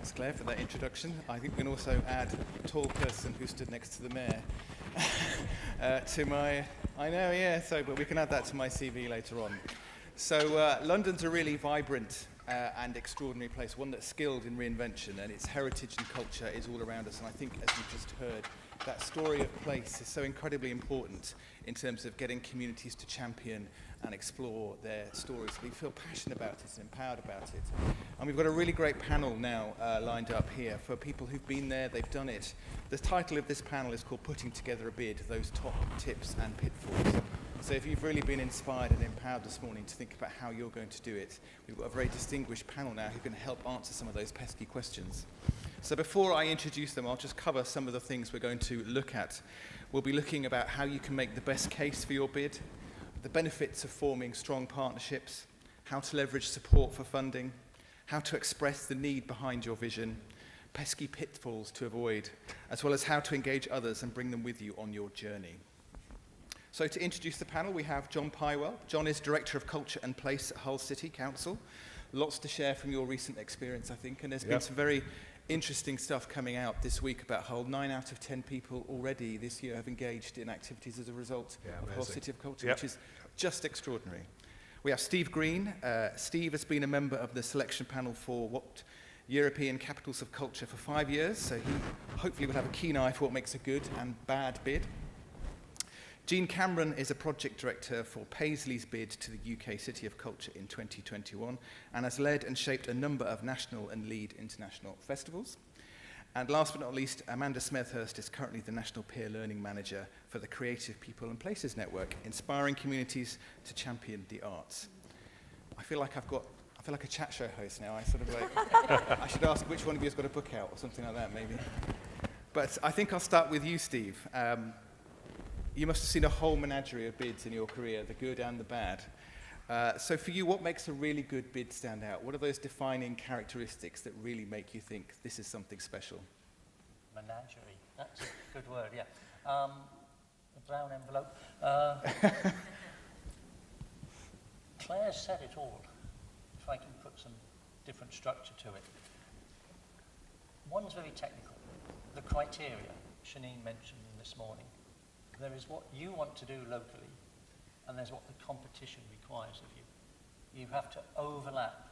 Thanks, Claire, for that introduction. I think we can also add a tall person who stood next to the mayor to my, I know, yeah, so, but we can add that to my CV later on. So London's a really vibrant and extraordinary place, one that's skilled in reinvention, and its heritage and culture is all around us. And I think, as we've just heard, that story of place is so incredibly important in terms of getting communities to champion and explore their stories. We feel passionate about it and empowered about it. And we've got a really great panel now lined up here for people who've been there, they've done it. The title of this panel is called Putting Together a Bid, Those Top Tips and Pitfalls. So if you've really been inspired and empowered this morning to think about how you're going to do it, we've got a very distinguished panel now who can help answer some of those pesky questions. So before I introduce them, I'll just cover some of the things we're going to look at. We'll be looking about how you can make the best case for your bid, the benefits of forming strong partnerships, how to leverage support for funding, how to express the need behind your vision, pesky pitfalls to avoid, as well as how to engage others and bring them with you on your journey. So to introduce the panel, we have John Pywell. John is Director of Culture and Place at Hull City Council. Lots to share from your recent experience, I think, and there's been some very interesting stuff coming out this week about Hull. 9 out of 10 people already this year have engaged in activities as a result of Hull City of Culture, which is just extraordinary. We have Steve Green. Steve has been a member of the selection panel for what European Capitals of Culture for 5 years, so he hopefully will have a keen eye for what makes a good and bad bid. Jean Cameron is a project director for Paisley's bid to the UK City of Culture in 2021 and has led and shaped a number of national and lead international festivals. And last but not least, Amanda Smethurst is currently the National Peer Learning Manager for the Creative People and Places Network, inspiring communities to champion the arts. I feel like a chat show host now. I should ask which one of you has got a book out or something like that, maybe. But I think I'll start with you, Steve. You must have seen a whole menagerie of bids in your career, the good and the bad. So for you, what makes a really good bid stand out? What are those defining characteristics that really make you think this is something special? Menagerie, that's a good word, yeah. The brown envelope. Claire said it all, if I can put some different structure to it. One's very technical. The criteria, Shanine mentioned this morning. There is what you want to do locally, and there's what the competition requires of you. You have to overlap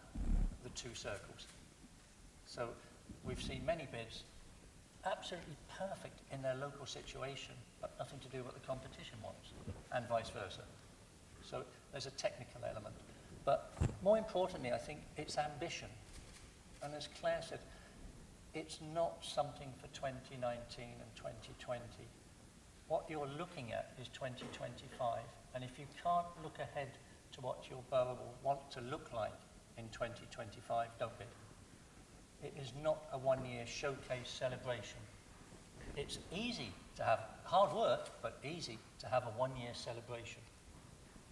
the two circles. So we've seen many bids absolutely perfect in their local situation, but nothing to do with what the competition wants, and vice versa. So there's a technical element. But more importantly, I think it's ambition. And as Claire said, it's not something for 2019 and 2020. What you're looking at is 2025, and if you can't look ahead to what your borough will want to look like in 2025, don't bid. It is not a one-year showcase celebration. It's easy to have, hard work, but easy to have a one-year celebration.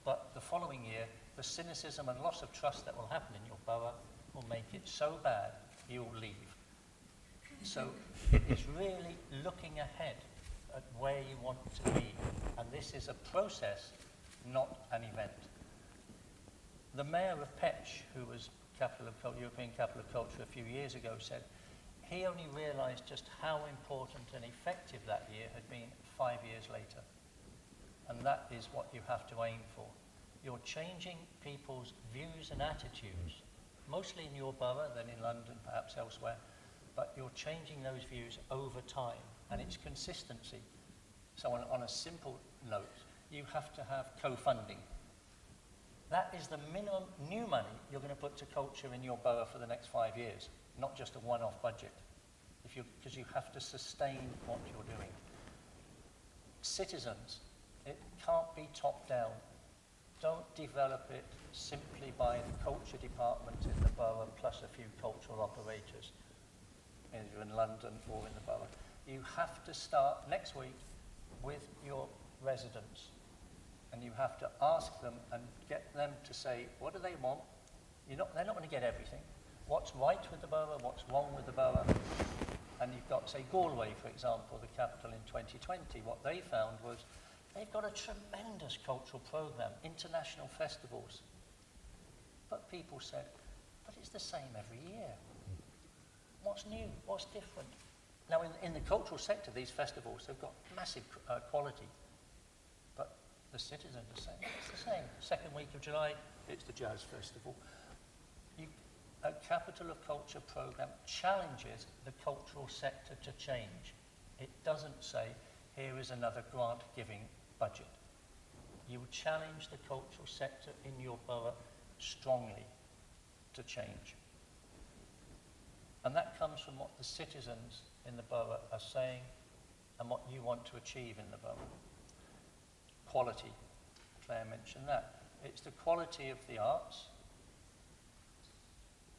But the following year, the cynicism and loss of trust that will happen in your borough will make it so bad, you'll leave. So it is really looking ahead at where you want to be, and this is a process, not an event. The mayor of Petch, who was European Capital of Culture a few years ago, said he only realised just how important and effective that year had been 5 years later. And that is what you have to aim for. You're changing people's views and attitudes, mostly in your borough, then in London, perhaps elsewhere, but you're changing those views over time. And it's consistency. So on a simple note, you have to have co-funding. That is the minimum new money you're going to put to culture in your borough for the next 5 years, not just a one-off budget, because you have to sustain what you're doing. Citizens, it can't be top-down. Don't develop it simply by the culture department in the borough plus a few cultural operators, either in London or in the borough. You have to start next week with your residents, and you have to ask them and get them to say, what do they want? They're not going to get everything. What's right with the borough? What's wrong with the borough? And you've got, say, Galway, for example, the capital in 2020. What they found was they've got a tremendous cultural program, international festivals. But people said, but it's the same every year. What's new? What's different? Now, in the cultural sector, these festivals, they've got massive quality, but the citizens are saying it's the same. Second week of July, it's the Jazz Festival. A Capital of Culture programme challenges the cultural sector to change. It doesn't say, here is another grant-giving budget. You would challenge the cultural sector in your borough strongly to change. And that comes from what the citizens in the borough are saying and what you want to achieve in the borough. Quality, Claire mentioned that. It's the quality of the arts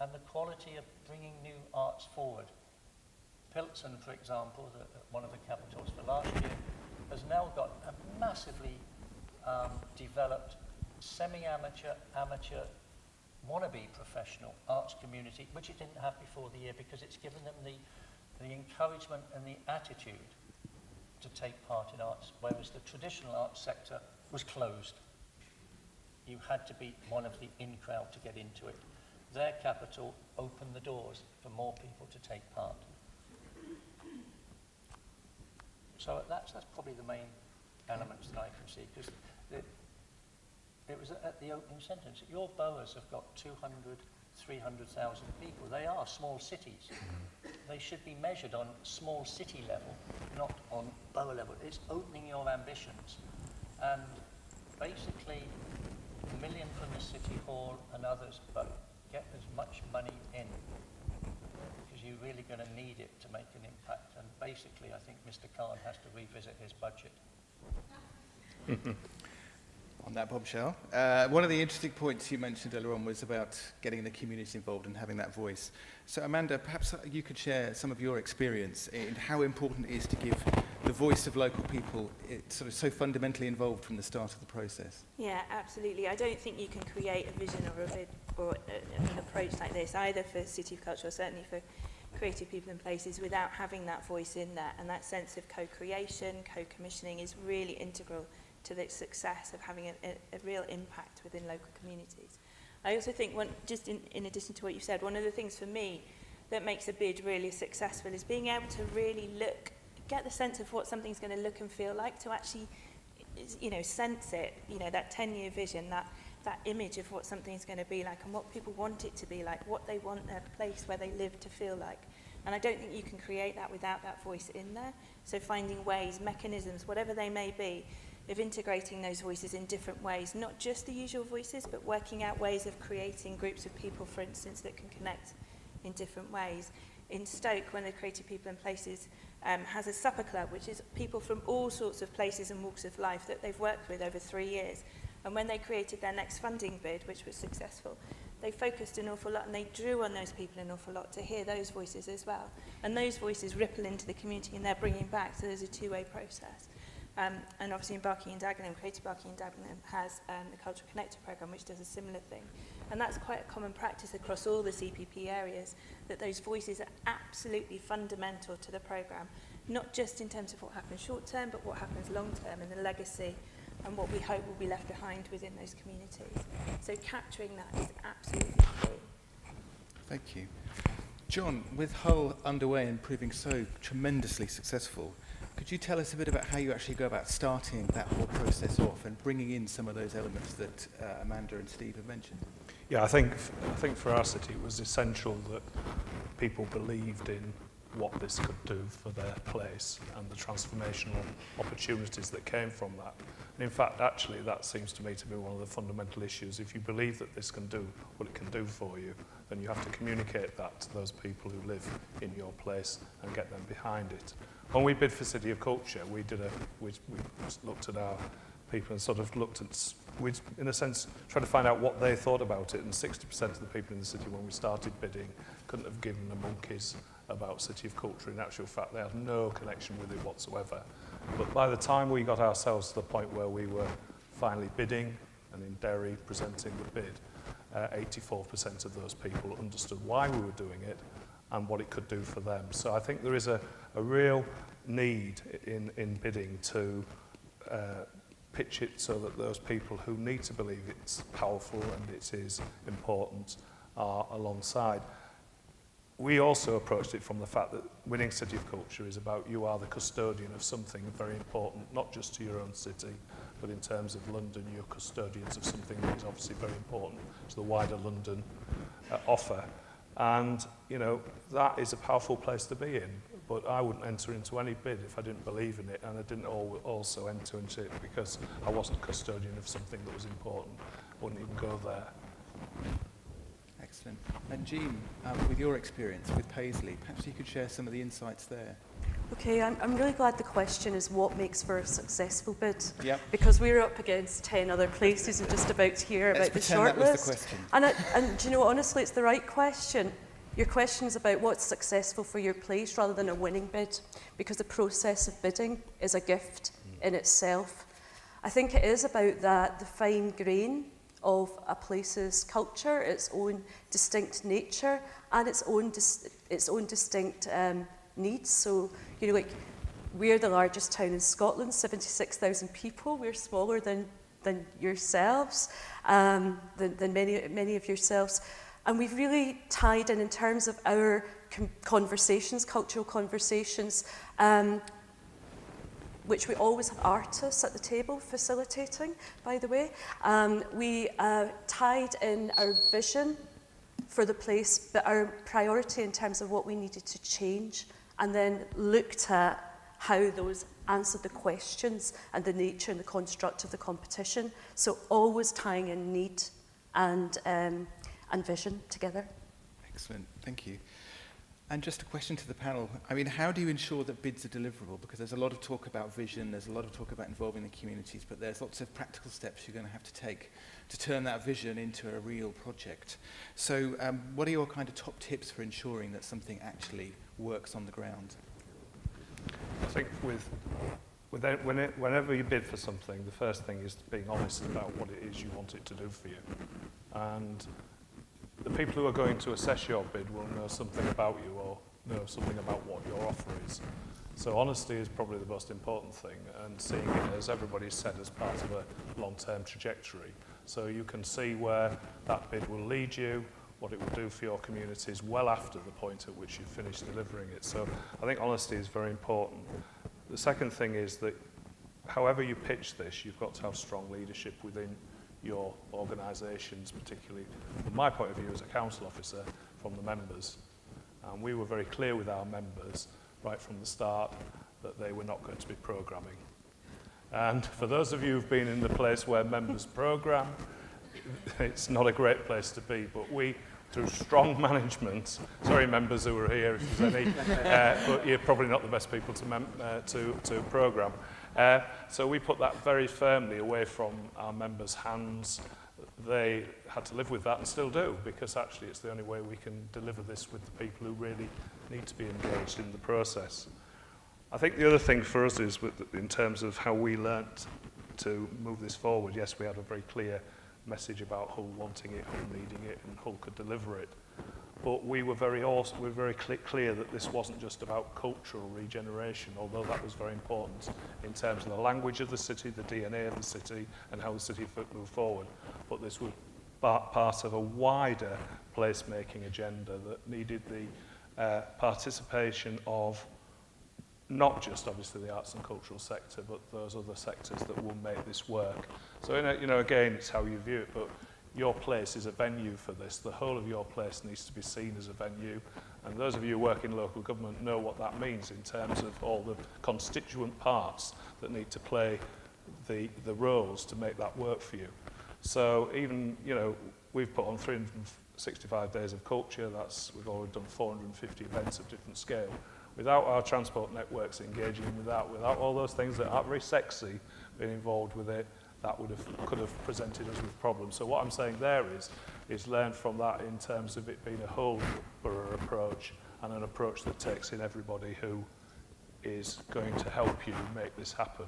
and the quality of bringing new arts forward. Pilsen, for example, one of the capitals for last year, has now got a massively developed semi-amateur, amateur, wannabe professional arts community, which it didn't have before the year because it's given them the encouragement and the attitude to take part in arts, whereas the traditional arts sector was closed. You had to be one of the in-crowd to get into it. Their capital opened the doors for more people to take part. So that's probably the main elements that I can see, because it was at the opening sentence. Your boroughs have got 200, 300,000 people. They are small cities. They should be measured on small city level, not on borough level. It's opening your ambitions. And basically, $1 million from the City Hall and others, but get as much money in, because you're really going to need it to make an impact. And basically, I think Mr. Khan has to revisit his budget. On that bombshell. One of the interesting points you mentioned earlier on was about getting the community involved and having that voice. So Amanda, perhaps you could share some of your experience in how important it is to give the voice of local people sort of so fundamentally involved from the start of the process. Yeah, absolutely. I don't think you can create a vision or a bid or an approach like this, either for City of Culture or certainly for creative people and places, without having that voice in there. And that sense of co-creation, co-commissioning is really integral to the success of having a real impact within local communities. I also think, just in addition to what you said, one of the things for me that makes a bid really successful is being able to really get the sense of what something's going to look and feel like, to actually, sense it, that 10-year vision, that image of what something's going to be like and what people want it to be like, what they want their place where they live to feel like. And I don't think you can create that without that voice in there. So finding ways, mechanisms, whatever they may be, of integrating those voices in different ways, not just the usual voices, but working out ways of creating groups of people, for instance, that can connect in different ways. In Stoke, one of the Creative People and Places has a supper club, which is people from all sorts of places and walks of life that they've worked with over 3 years. And when they created their next funding bid, which was successful, they focused an awful lot and they drew on those people an awful lot to hear those voices as well. And those voices ripple into the community and they're bringing back, so there's a two-way process. And obviously in Barking and Dagenham, Creative Barking and Dagenham has the Cultural Connector programme, which does a similar thing. And that's quite a common practice across all the CPP areas, that those voices are absolutely fundamental to the programme, not just in terms of what happens short term, but what happens long term and the legacy and what we hope will be left behind within those communities. So capturing that is absolutely key. Thank you. John, with Hull underway and proving so tremendously successful, could you tell us a bit about how you actually go about starting that whole process off and bringing in some of those elements that Amanda and Steve have mentioned? Yeah, I think for our city it was essential that people believed in what this could do for their place and the transformational opportunities that came from that. And in fact, actually, that seems to me to be one of the fundamental issues. If you believe that this can do what it can do for you, then you have to communicate that to those people who live in your place and get them behind it. When we bid for City of Culture, we looked at our people and sort of looked at, we in a sense tried to find out what they thought about it, and 60% of the people in the city when we started bidding couldn't have given the monkeys about City of Culture. In actual fact, they had no connection with it whatsoever. But by the time we got ourselves to the point where we were finally bidding and in Derry presenting the bid, 84% of those people understood why we were doing it and what it could do for them. So I think there is a real need in bidding to pitch it so that those people who need to believe it's powerful and it is important are alongside. we also approached it from the fact that winning City of Culture is about you are the custodian of something very important, not just to your own city, but in terms of London, you're custodians of something that is obviously very important to the wider London offer. And, you know, that is a powerful place to be in. But I wouldn't enter into any bid if I didn't believe in it, and I didn't also enter into it because I wasn't custodian of something that was important. I wouldn't even go there. Excellent. And Jean, with your experience with Paisley, perhaps you could share some of the insights there. Okay, I'm really glad the question is what makes for a successful bid. Yep. Because we're up against 10 other places and just about to hear about the shortlist. That was the question. And do you know, honestly, it's the right question. Your question is about what's successful for your place rather than a winning bid, because the process of bidding is a gift in itself. I think it is about that, the fine grain of a place's culture, its own distinct nature, and its own distinct needs. So, you know, like, we're the largest town in Scotland, 76,000 people. We're smaller than yourselves, than many of yourselves. And we've really tied in terms of our conversations, cultural conversations, which we always have artists at the table facilitating, by the way. We tied in our vision for the place, but our priority in terms of what we needed to change, and then looked at how those answered the questions and the nature and the construct of the competition. So always tying in need and vision together. Excellent, thank you. And just a question to the panel. I mean, how do you ensure that bids are deliverable? Because there's a lot of talk about vision, there's a lot of talk about involving the communities, but there's lots of practical steps you're going to have to take to turn that vision into a real project. So what are your kind of top tips for ensuring that something actually works on the ground? I think whenever you bid for something, the first thing is being honest about what it is you want it to do for you. And the people who are going to assess your bid will know something about you or know something about what your offer is. So honesty is probably the most important thing, and seeing it, as everybody said, as part of a long-term trajectory. So you can see where that bid will lead you, what it will do for your communities well after the point at which you've finished delivering it. So I think honesty is very important. The second thing is that however you pitch this, you've got to have strong leadership within your organisations, particularly from my point of view as a council officer, from the members. And we were very clear with our members right from the start that they were not going to be programming. And for those of you who've been in the place where members program, it's not a great place to be, but we, through strong management, sorry members who are here if there's any, but you're probably not the best people to program. So we put that very firmly away from our members' hands. They had to live with that and still do, because actually it's the only way we can deliver this with the people who really need to be engaged in the process. I think the other thing for us is in terms of how we learnt to move this forward. Yes, we had a very clear message about Hull wanting it, Hull needing it, and Hull could deliver it. But we were very clear that this wasn't just about cultural regeneration, although that was very important in terms of the language of the city, the DNA of the city, and how the city moved forward. But this was part of a wider placemaking agenda that needed the participation of not just obviously the arts and cultural sector, but those other sectors that will make this work. So, you know, again, it's how you view it, but your place is a venue for this. The whole of your place needs to be seen as a venue. And those of you who work in local government know what that means in terms of all the constituent parts that need to play the roles to make that work for you. So even, you know, we've put on 365 days of culture. We've already done 450 events of different scale. Without our transport networks engaging with that, without all those things that aren't very sexy being involved with it, that could have presented us with problems. So what I'm saying there is learn from that in terms of it being a whole borough approach and an approach that takes in everybody who is going to help you make this happen.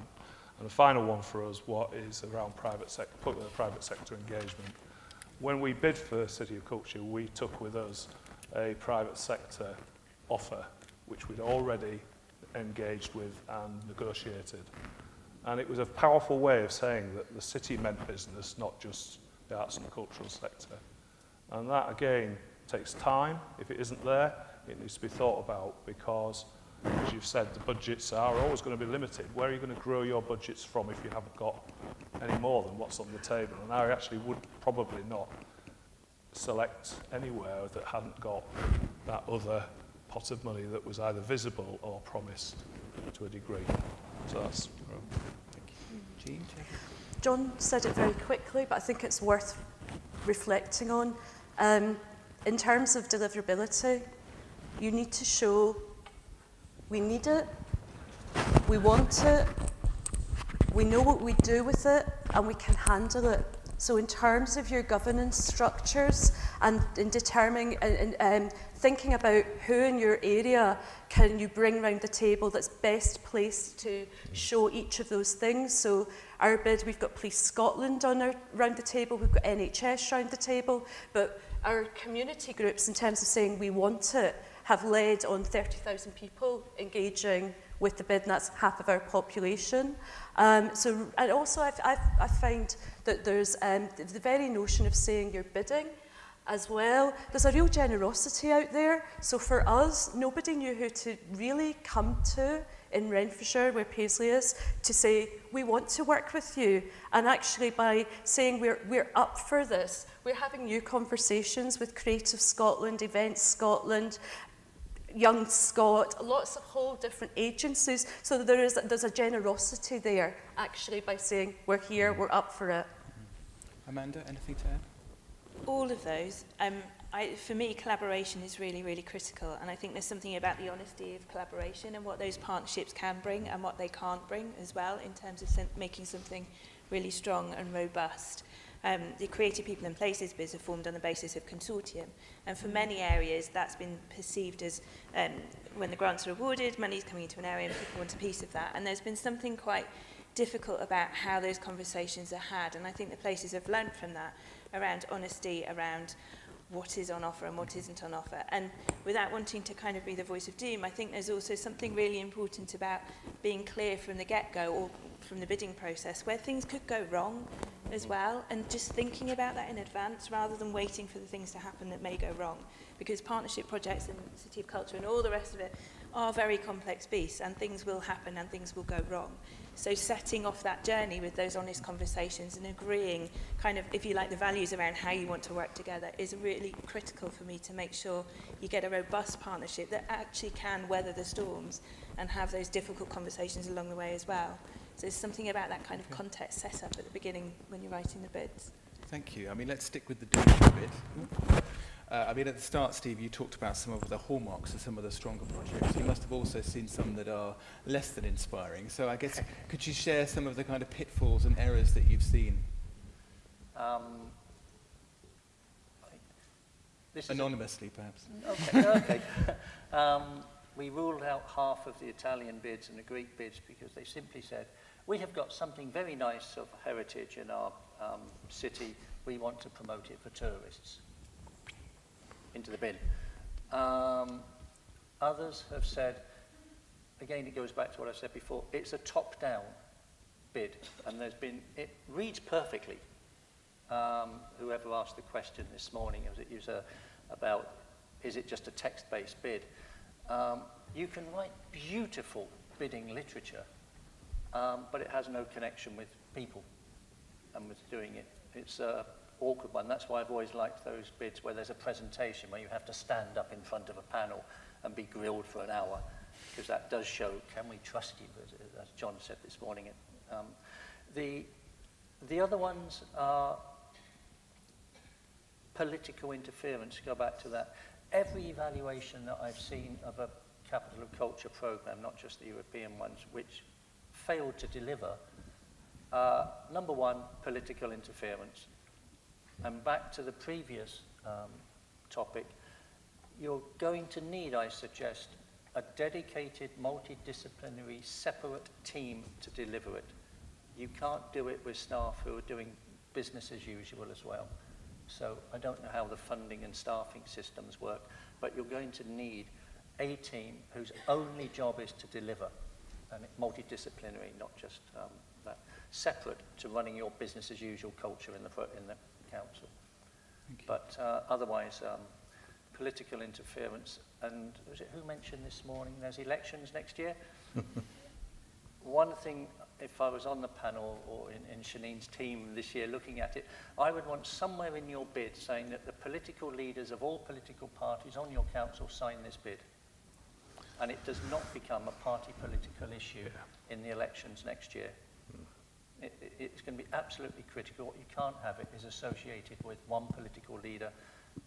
And the final one for us, what is around private sector engagement. When we bid for City of Culture, we took with us a private sector offer, which we'd already engaged with and negotiated. And it was a powerful way of saying that the city meant business, not just the arts and the cultural sector. And that, again, takes time. If it isn't there, it needs to be thought about because, as you've said, the budgets are always going to be limited. Where are you going to grow your budgets from if you haven't got any more than what's on the table? And I actually would probably not select anywhere that hadn't got that other pot of money that was either visible or promised to a degree. So that's... Jean, John said it very quickly, but I think it's worth reflecting on. In terms of deliverability, you need to show we need it, we want it, we know what we do with it, and we can handle it. So in terms of your governance structures and in determining and thinking about who in your area can you bring round the table that's best placed to show each of those things. So our bid, we've got Police Scotland round the table, we've got NHS round the table, but our community groups, in terms of saying we want it, have led on 30,000 people engaging with the bid, and that's half of our population. And also I find that there's the very notion of saying you're bidding as well. There's a real generosity out there. So for us, nobody knew who to really come to in Renfrewshire, where Paisley is, to say, we want to work with you. And actually by saying we're up for this, we're having new conversations with Creative Scotland, Events Scotland, Young Scot, lots of whole different agencies. So there's a generosity there, actually, by saying, we're here, we're up for it. Amanda, anything to add? All of those. For me, collaboration is really, really critical, and I think there's something about the honesty of collaboration and what those partnerships can bring and what they can't bring as well, in terms of making something really strong and robust. The Creative People and Places bids are formed on the basis of consortium, and for many areas that's been perceived as when the grants are awarded, money's coming into an area and people want a piece of that, and there's been something quite difficult about how those conversations are had, and I think the places have learnt from that around honesty, around what is on offer and what isn't on offer. And without wanting to kind of be the voice of doom, I think there's also something really important about being clear from the get-go or from the bidding process where things could go wrong as well, and just thinking about that in advance rather than waiting for the things to happen that may go wrong. Because partnership projects and City of Culture and all the rest of it are very complex beasts, and things will happen and things will go wrong. So setting off that journey with those honest conversations and agreeing kind of, if you like, the values around how you want to work together is really critical for me to make sure you get a robust partnership that actually can weather the storms and have those difficult conversations along the way as well. So there's something about that kind of context set up at the beginning when you're writing the bids. Thank you. I mean, let's stick with the doing a bit. I mean, at the start, Steve, you talked about some of the hallmarks of some of the stronger projects. You must have also seen some that are less than inspiring. So I guess, could you share some of the kind of pitfalls and errors that you've seen? Anonymously, perhaps. Okay. We ruled out half of the Italian bids and the Greek bids because they simply said, we have got something very nice of heritage in our city. We want to promote it for tourists. Into the bin. Others have said, again, it goes back to what I said before, it's a top-down bid, and it reads perfectly. Whoever asked the question this morning, about, is it just a text-based bid? You can write beautiful bidding literature, but it has no connection with people and with doing it. It's awkward one. That's why I've always liked those bids where there's a presentation where you have to stand up in front of a panel and be grilled for an hour, because that does show, can we trust you, as John said this morning. The other ones are political interference. Go back to that. Every evaluation that I've seen of a Capital of Culture programme, not just the European ones, which failed to deliver, number one, political interference. And back to the previous topic, you're going to need, I suggest, a dedicated, multidisciplinary, separate team to deliver it. You can't do it with staff who are doing business as usual as well. So I don't know how the funding and staffing systems work, but you're going to need a team whose only job is to deliver, and multidisciplinary, not just that, separate to running your business as usual culture in the council. But otherwise, political interference, and was it who mentioned this morning there's elections next year? One thing, if I was on the panel or in Shanine's team this year looking at it, I would want somewhere in your bid saying that the political leaders of all political parties on your council sign this bid. And it does not become a party political issue in the elections next year. It's going to be absolutely critical. What you can't have it is associated with one political leader.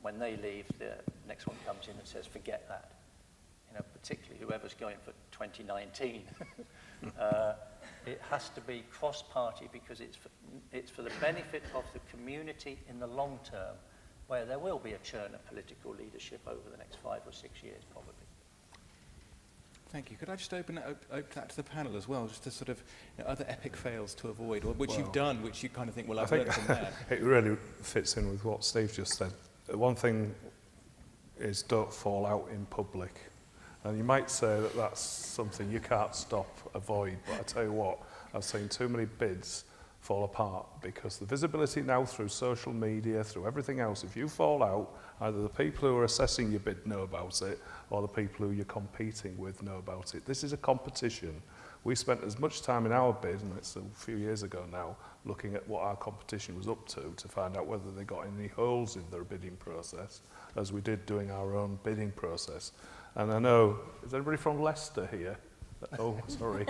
When they leave, the next one comes in and says, forget that. You know, particularly whoever's going for 2019. It has to be cross-party because it's for the benefit of the community in the long term, where there will be a churn of political leadership over the next 5 or 6 years, probably. Thank you. Could I just open that to the panel as well, just to sort of other epic fails to avoid, or which you've done, which you kind of think, well, I've learned from there. It really fits in with what Steve just said. One thing is don't fall out in public. And you might say that that's something you can't stop, avoid, but I tell you what, I've seen too many bids fall apart because the visibility now through social media, through everything else, if you fall out, either the people who are assessing your bid know about it or the people who you're competing with know about it. This is a competition. We spent as much time in our bid, and it's a few years ago now, looking at what our competition was up to find out whether they got any holes in their bidding process, as we did doing our own bidding process. And I know, is anybody from Leicester here? Oh, sorry.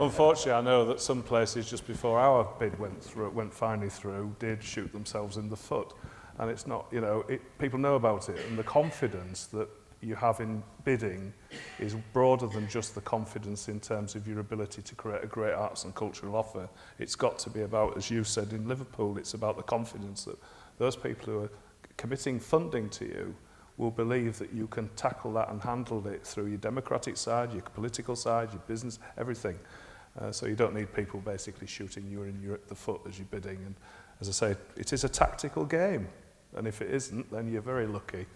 Unfortunately, I know that some places just before our bid went finally through, did shoot themselves in the foot. And it's not, you know, people know about it, and the confidence that you have in bidding is broader than just the confidence in terms of your ability to create a great arts and cultural offer. It's got to be about, as you said in Liverpool, it's about the confidence that those people who are committing funding to you will believe that you can tackle that and handle it through your democratic side, your political side, your business, everything. So you don't need people basically shooting you in the foot as you're bidding. And as I say, it is a tactical game. And if it isn't, then you're very lucky.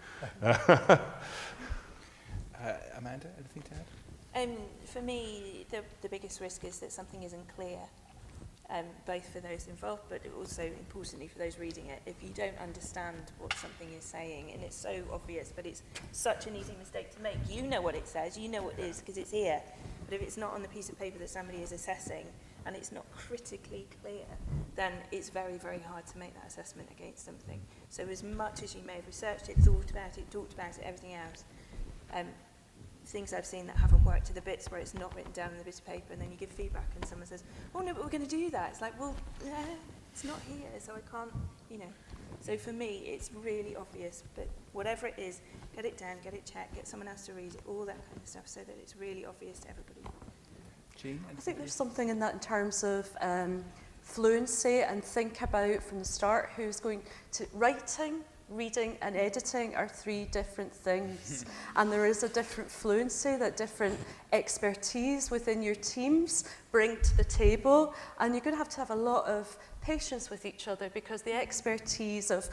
Amanda, anything to add? For me, the biggest risk is that something isn't clear, both for those involved, but also importantly for those reading it. If you don't understand what something is saying, and it's so obvious, but it's such an easy mistake to make. You know what it says, you know what it is, because it's here. But if it's not on the piece of paper that somebody is assessing, and it's not critically clear, then it's very, very hard to make that assessment against something. So as much as you may have researched it, thought about it, talked about it, everything else, things I've seen that haven't worked to the bits where it's not written down in the bit of paper, and then you give feedback and someone says, oh no, but we're going to do that. It's like, well, it's not here, so I can't, you know. So for me, it's really obvious, but whatever it is, get it down, get it checked, get someone else to read it, all that kind of stuff, so that it's really obvious to everybody. Jean? I think there's something in that in terms of fluency, and think about from the start who's going to writing, reading and editing are 3 different things. And there is a different fluency that different expertise within your teams bring to the table. And you're going to have a lot of patience with each other, because the expertise of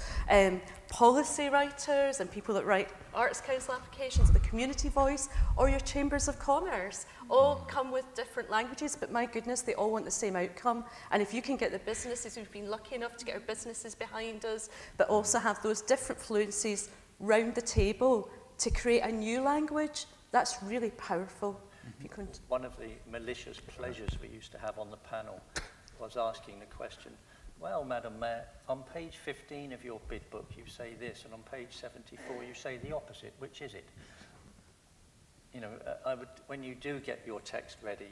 policy writers and people that write Arts Council applications, the community voice, or your chambers of commerce all come with different languages, but my goodness, they all want the same outcome. And if you can get the businesses, we've been lucky enough to get our businesses behind us, but also have those different fluencies round the table to create a new language, that's really powerful. If you can. One of the malicious pleasures we used to have on the panel was asking the question, well, Madam Mayor, on page 15 of your bid book you say this, and on page 74 you say the opposite. Which is it? You know, when you do get your text ready,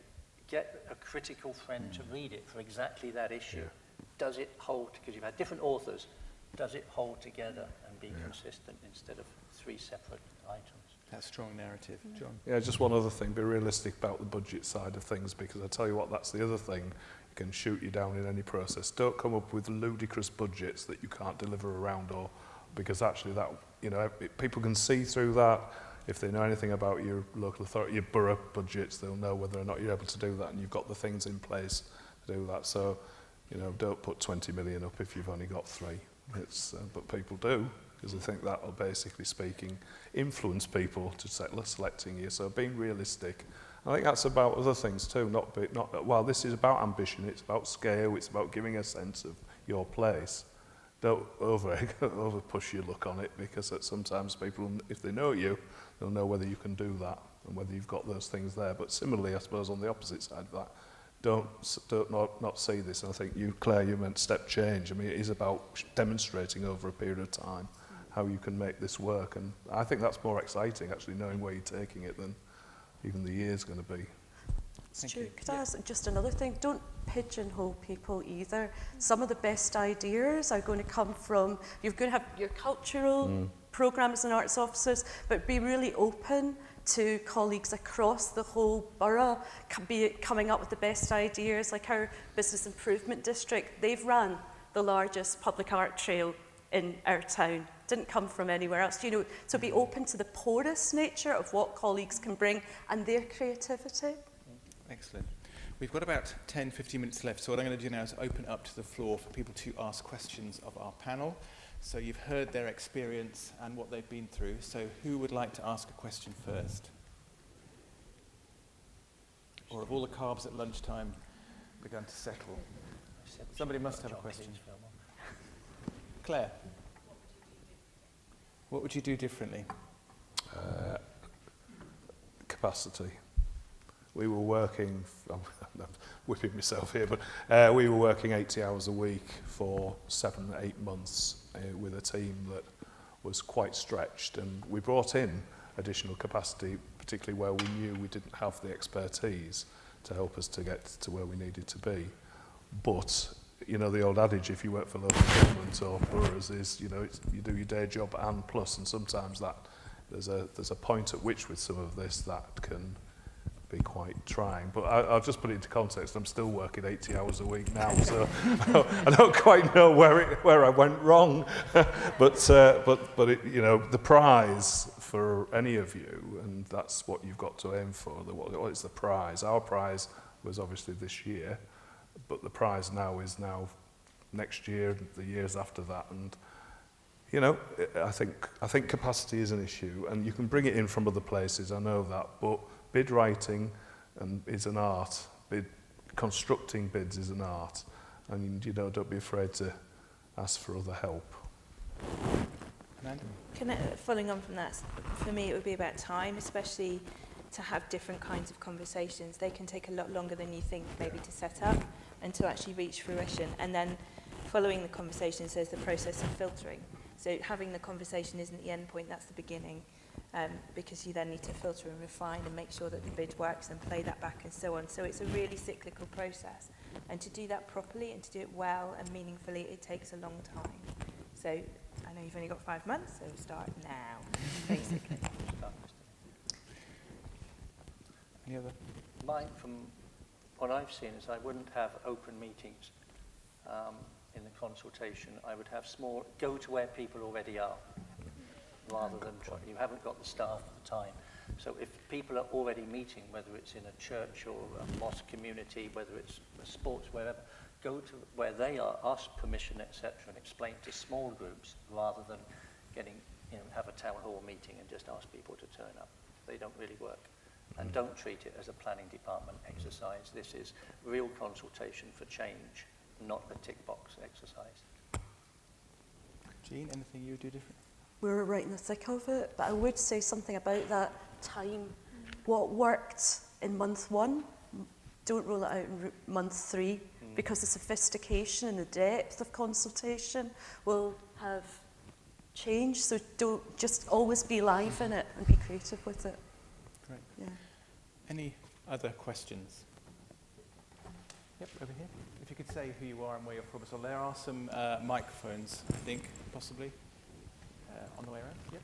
get a critical friend to read it for exactly that issue. Yeah. Does it hold, because you've had different authors, does it hold together and be consistent instead of 3 separate items? That strong narrative. John? Yeah, just one other thing, be realistic about the budget side of things, because I tell you what, that's the other thing. Can shoot you down in any process. Don't come up with ludicrous budgets that you can't deliver around, or because actually that, you know, people can see through that. If they know anything about your local authority, your borough budgets, they'll know whether or not you're able to do that, and you've got the things in place to do that. So, you know, don't put 20 million up if you've only got 3. It's, but people do, because they think that will, basically speaking, influence people to selecting you. So being realistic. I think that's about other things too, well, this is about ambition, it's about scale, it's about giving a sense of your place. don't over push your luck on it, because that sometimes people, if they know you, they'll know whether you can do that and whether you've got those things there. But similarly, I suppose on the opposite side of that, don't not see this. And I think you, Claire, you meant step change. I mean, it is about demonstrating over a period of time how you can make this work. And I think that's more exciting, actually, knowing where you're taking it than even the year's going to be. Stuart, could I ask just another thing? Don't pigeonhole people either. Some of the best ideas are going to come from, you're going to have your cultural programmes and arts officers, but be really open to colleagues across the whole borough coming up with the best ideas. Like our business improvement district, they've ran the largest public art trail in our town. Didn't come from anywhere else. You know, so be open to the porous nature of what colleagues can bring and their creativity. Excellent. We've got about 10-15 minutes left, so what I'm going to do now is open up to the floor for people to ask questions of our panel. So you've heard their experience and what they've been through, so who would like to ask a question first? Or have all the carbs at lunchtime begun to settle? Somebody must have a question. Claire, what would you do differently? Capacity. We were working, I'm whipping myself here, but we were working 80 hours a week for 7-8 months with a team that was quite stretched, and we brought in additional capacity, particularly where we knew we didn't have the expertise to help us to get to where we needed to be. But, you know, the old adage, if you work for local government or boroughs, is, you know, you do your day job and plus, and sometimes that there's a point at which with some of this that can be quite trying. But I'll just put it into context. I'm still working 80 hours a week now, so I don't quite know where I went wrong. but it, you know, the prize for any of you, and that's what you've got to aim for. What is the prize? Our prize was obviously this year, but the prize now is next year, the years after that, and you know, I think capacity is an issue, and you can bring it in from other places. I know that, but bid writing is an art. Constructing bids is an art, and you know, don't be afraid to ask for other help. Amanda? Following on from that, for me it would be about time, especially to have different kinds of conversations. They can take a lot longer than you think maybe to set up and to actually reach fruition. And then following the conversations, there's the process of filtering. So having the conversation isn't the end point, that's the beginning. Because you then need to filter and refine and make sure that the bid works and play that back and so on. So it's a really cyclical process. And to do that properly and to do it well and meaningfully, it takes a long time. So I know you've only got 5 months, so start now, basically. Any other? Mine, from what I've seen, is I wouldn't have open meetings in the consultation. I would have small, go to where people already are, rather than you haven't got the staff at the time. So if people are already meeting, whether it's in a church or a mosque community, whether it's sports, wherever, go to where they are, ask permission, etc., and explain to small groups rather than getting, you know, have a town hall meeting and just ask people to turn up. They don't really work. And don't treat it as a planning department exercise. This is real consultation for change, not a tick box exercise. Jean, anything you would do different? We were right in the thick of it, but I would say something about that time. What worked in month 1, don't roll it out in month 3, because the sophistication and the depth of consultation will have changed. So don't just always be live in it and be creative with it. Great. Yeah. Any other questions? Yep, over here. If you could say who you are and where you're from. So there are some microphones, I think, possibly. On the way around, yep.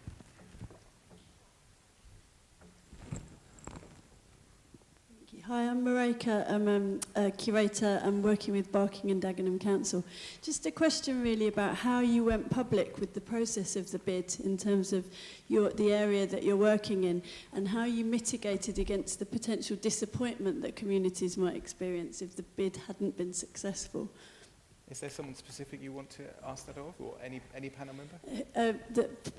Hi, I'm Marika. I'm a curator. I'm working with Barking and Dagenham Council. Just a question really about how you went public with the process of the bid in terms of the area that you're working in, and how you mitigated against the potential disappointment that communities might experience if the bid hadn't been successful. Is there someone specific you want to ask that of, or any panel member?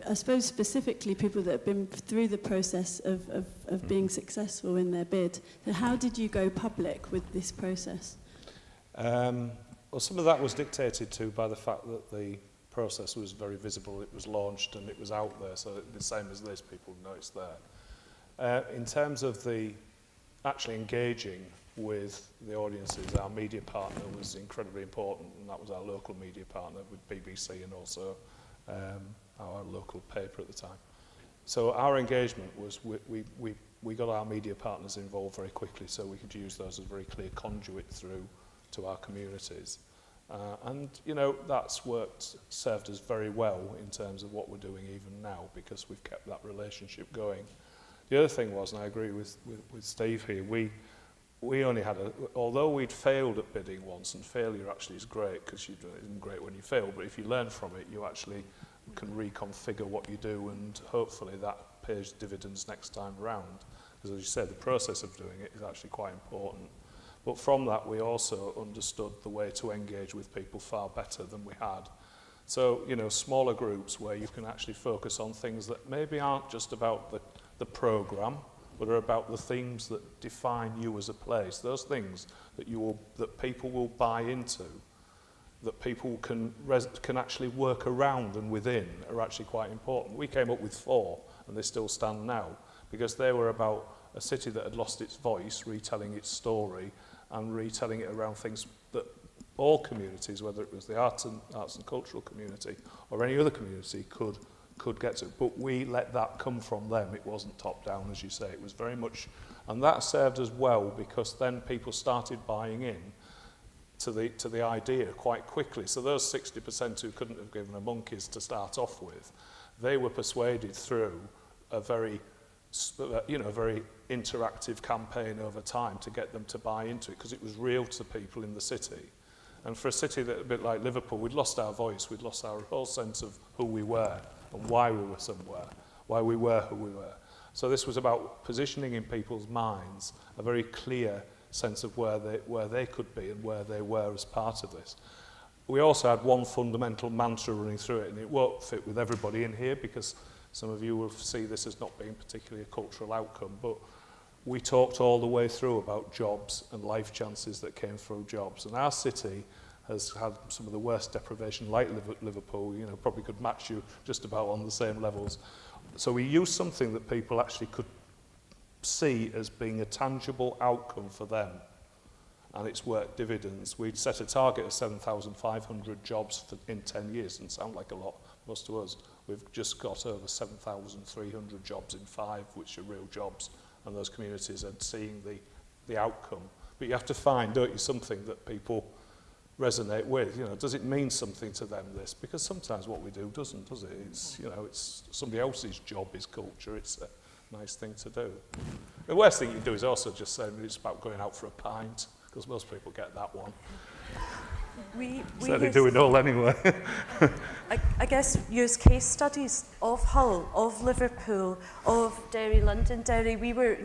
I suppose specifically people that have been through the process of being successful in their bid. So how did you go public with this process? Well, some of that was dictated to by the fact that the process was very visible. It was launched and it was out there, so the same as this, people know it's there. In terms of the actually engaging with the audiences, our media partner was incredibly important, and that was our local media partner with BBC and also our local paper at the time. So our engagement was we got our media partners involved very quickly, so we could use those as a very clear conduit through to our communities. And, you know, that's served us very well in terms of what we're doing even now, because we've kept that relationship going. The other thing was, and I agree with Steve here, we only had although we'd failed at bidding once, and failure actually is great, because it isn't great when you fail, but if you learn from it, you actually can reconfigure what you do, and hopefully that pays dividends next time round. Because as you said, the process of doing it is actually quite important. But from that, we also understood the way to engage with people far better than we had. So, you know, smaller groups where you can actually focus on things that maybe aren't just about the programme, but are about the themes that define you as a place. Those things that people will buy into, that people can actually work around and within, are actually quite important. We came up with 4, and they still stand now, because they were about a city that had lost its voice, retelling its story, and retelling it around things that all communities, whether it was the arts and cultural community or any other community, could get to. But we let that come from them. It wasn't top down, as you say. It was very much, and that served us well, because then people started buying in to the idea quite quickly. So those 60% who couldn't have given a monkeys to start off with, they were persuaded through a very very interactive campaign over time to get them to buy into it, because it was real to people in the city. And for a city that, a bit like Liverpool, we'd lost our voice, we'd lost our whole sense of who we were and why we were somewhere, why we were who we were. So this was about positioning in people's minds a very clear sense of where they could be and where they were as part of this. We also had one fundamental mantra running through it, and it won't fit with everybody in here, because some of you will see this as not being particularly a cultural outcome, but we talked all the way through about jobs and life chances that came through jobs. And our city has had some of the worst deprivation, like Liverpool, you know, probably could match you just about on the same levels. So we used something that people actually could see as being a tangible outcome for them, and it's worked dividends. We'd set a target of 7,500 jobs in 10 years, and sound like a lot, most to us. We've just got over 7,300 jobs in 5, which are real jobs, and those communities are seeing the outcome. But you have to find, don't you, something that people resonate with. You know, does it mean something to them, this? Because sometimes what we do doesn't, does it? It's, you know, it's somebody else's job is culture. It's a nice thing to do. The worst thing you can do is also just say it's about going out for a pint, because most people get that one. So they do it all anyway. I guess use case studies of Hull, of Liverpool, of Derry, Londonderry. We were,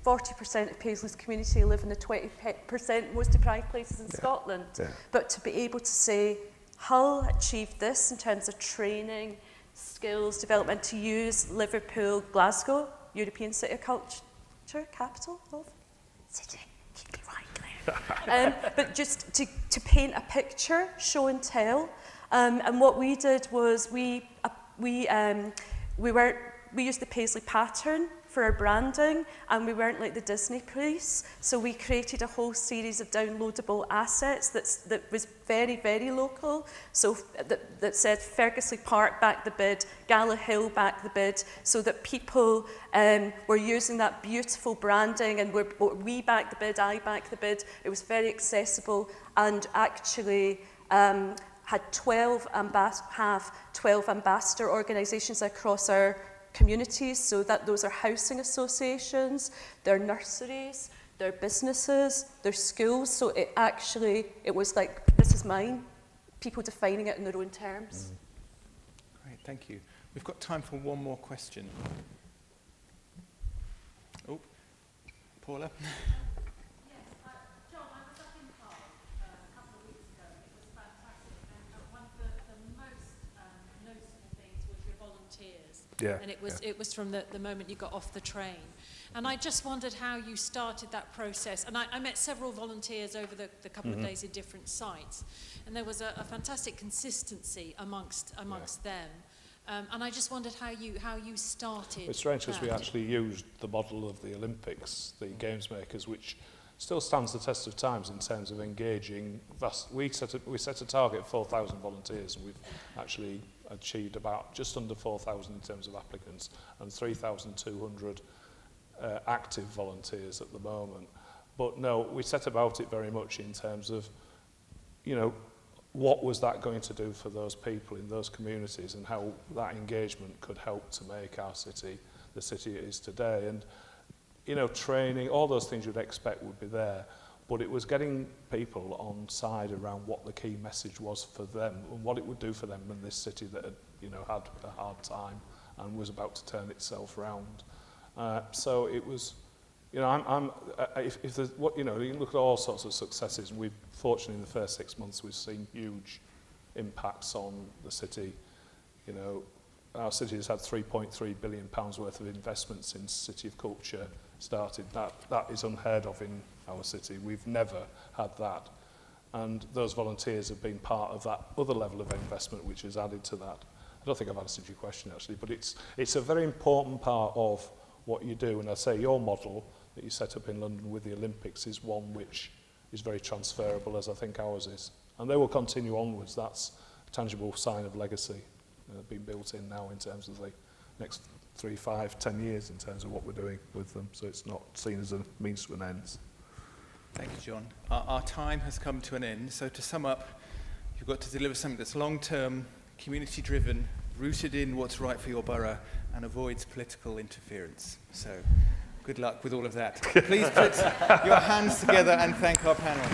40% of Paisley's community live in the 20% most deprived places in Scotland. Yeah. But to be able to say, Hull achieved this in terms of training, skills, development, to use Liverpool, Glasgow, European City of Culture, capital of city. Keep it right. But just to paint a picture, show and tell. And what we did was we used the Paisley pattern for our branding, and we weren't like the Disney police. So we created a whole series of downloadable assets that was very, very local. So that said Fergusley Park back the bid, Gala Hill back the bid, so that people were using that beautiful branding, and we back the bid, I back the bid. It was very accessible, and actually had 12 ambassador organisations across our communities, so that those are housing associations, they're nurseries, they're businesses, they're schools. So it was like, this is mine, people defining it in their own terms. Great, thank you. We've got time for one more question. Oh, Paula. Yeah. And it was from the moment you got off the train. And I just wondered how you started that process. And I met several volunteers over the couple of days in different sites. And there was a fantastic consistency amongst them. And I just wondered how you started. It's strange because we that. actually used the model of the Olympics, the games makers, which still stands the test of times in terms of engaging. We set a target of 4,000 volunteers, and we've actually achieved about just under 4,000 in terms of applicants and 3,200 active volunteers at the moment. But no, we set about it very much in terms of, you know, what was that going to do for those people in those communities and how that engagement could help to make our city the city it is today. And, you know, training, all those things you'd expect would be there, but it was getting people on side around what the key message was for them and what it would do for them in this city that had, you know, had a hard time and was about to turn itself round. So it was, you know, if there's, what, you know, you look at all sorts of successes, and we've, fortunately, in the first 6 months, we've seen huge impacts on the city. You know, our city has had £3.3 billion worth of investment since City of Culture started. That is unheard of in our city. We've never had that. And those volunteers have been part of that other level of investment which has added to that. I don't think I've answered your question, actually, but it's a very important part of what you do. And I say your model that you set up in London with the Olympics is one which is very transferable, as I think ours is. And they will continue onwards. That's a tangible sign of legacy being built in now in terms of the next 3, 5, 10 years in terms of what we're doing with them. So it's not seen as a means to an end. Thank you, John. Our time has come to an end. So to sum up, you've got to deliver something that's long-term, community-driven, rooted in what's right for your borough, and avoids political interference. So good luck with all of that. Please put your hands together and thank our panel.